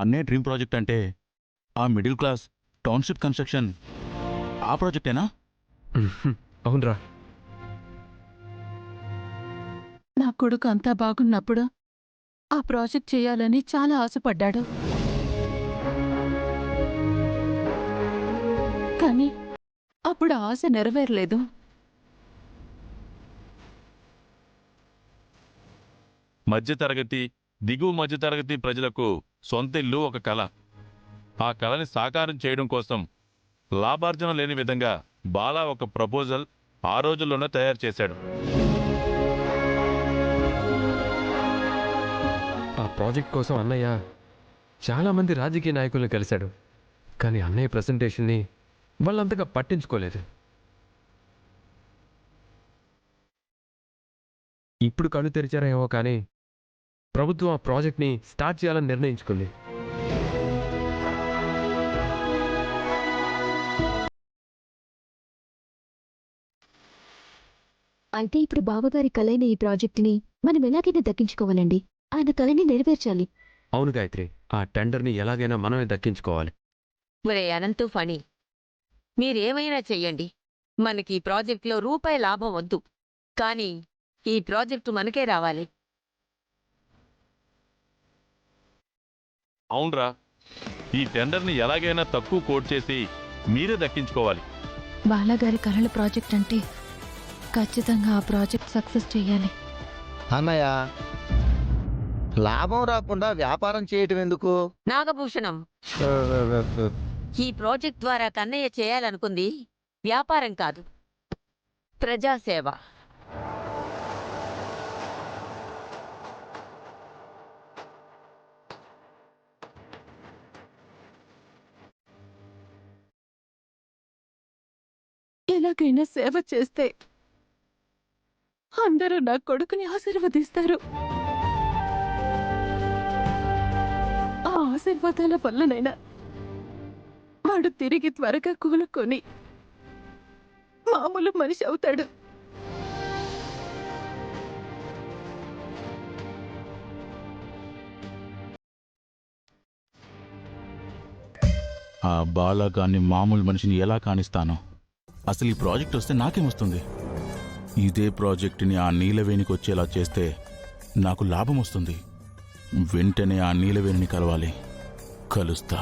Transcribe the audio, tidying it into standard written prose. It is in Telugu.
అన్నే డ్రీమ్ ప్రాజెక్ట్ అంటే ఆ మిడిల్ క్లాస్ టౌన్షిప్ కన్స్ట్రక్షన్ ఆ ప్రాజెక్టేనా? అవునరా. నా కొడుకు అంతా బాగున్నప్పుడు ఆ ప్రాజెక్ట్ చేయాలని చాలా ఆశపడ్డాడు. కానీ అప్పుడు ఆ ఆశ నెరవేరలేదు. మధ్యతరగతి, దిగువ మధ్యతరగతి ప్రజలకు సొంత ఇల్లు ఒక కళ. ఆ కళని సాకారం చేయడం కోసం లాభార్జన లేని విధంగా బాలా ఒక ప్రపోజల్ ఆ రోజుల్లోనే తయారు చేశాడు. ఆ ప్రాజెక్ట్ కోసం అన్నయ్య చాలామంది రాజకీయ నాయకుల్ని కలిశాడు. కానీ అన్నయ్య ప్రజెంటేషన్ని వాళ్ళంతగా పట్టించుకోలేదు. ఇప్పుడు కళ్ళు తెరిచారేమో కానీ ప్రభుత్వం ఆ ప్రాజెక్ట్ని స్టార్ట్ చేయాలని నిర్ణయించుకుంది. అయితే ఇప్పుడు బావగారి కలైన ఈ ప్రాజెక్టుని మనం ఎలాగైనా దక్కించుకోవాలండి. ఆయన కలని నెరవేర్చాలి. అవును గాయత్రి, ఆ టెండర్ని ఎలాగైనా మనమే దక్కించుకోవాలి. ఒరే అనంతు ఫణి, మీరేమైనా చెయ్యండి, మనకి ఈ ప్రాజెక్టులో రూపాయి లాభం వద్దు. కానీ ఈ ప్రాజెక్టు మనకే రావాలి. అవునరా, ఈ టెండర్ని ఎలాగైనా తక్కువ కోట్ చేసి మీరే దక్కించుకోవాలి. బాలాగారి కలల ప్రాజెక్ట్ అంటే ఖచ్చితంగా ఆ ప్రాజెక్ట్ సక్సెస్ చేయాలి. అన్నయ్య, లాభం రాకుండా వ్యాపారం చేయటం ఎందుకు? నాగభూషణం, ఈ ప్రాజెక్ట్ ద్వారా కన్నయ్య చేయాలనుకుంది వ్యాపారం కాదు, ప్రజాసేవ. ఎలాగైనా సేవ చేస్తే అందరూ నా కొడుకుని ఆశీర్వదిస్తారు. ఆ ఆశీర్వాదాల వల్లనైనా వాడు తిరిగి త్వరగా కూలుకొని మామూలు మనిషి అవుతాడు. ఆ బాలాగాన్ని మామూలు మనిషిని ఎలా కానిస్తాను? అసలు ఈ ప్రాజెక్ట్ వస్తే నాకేమొస్తుంది? ఇదే ప్రాజెక్టుని ఆ నీలవేణికి వచ్చేలా చేస్తే నాకు లాభం వస్తుంది. వెంటనే ఆ నీలవేణిని కలవాలి. కలుస్తా.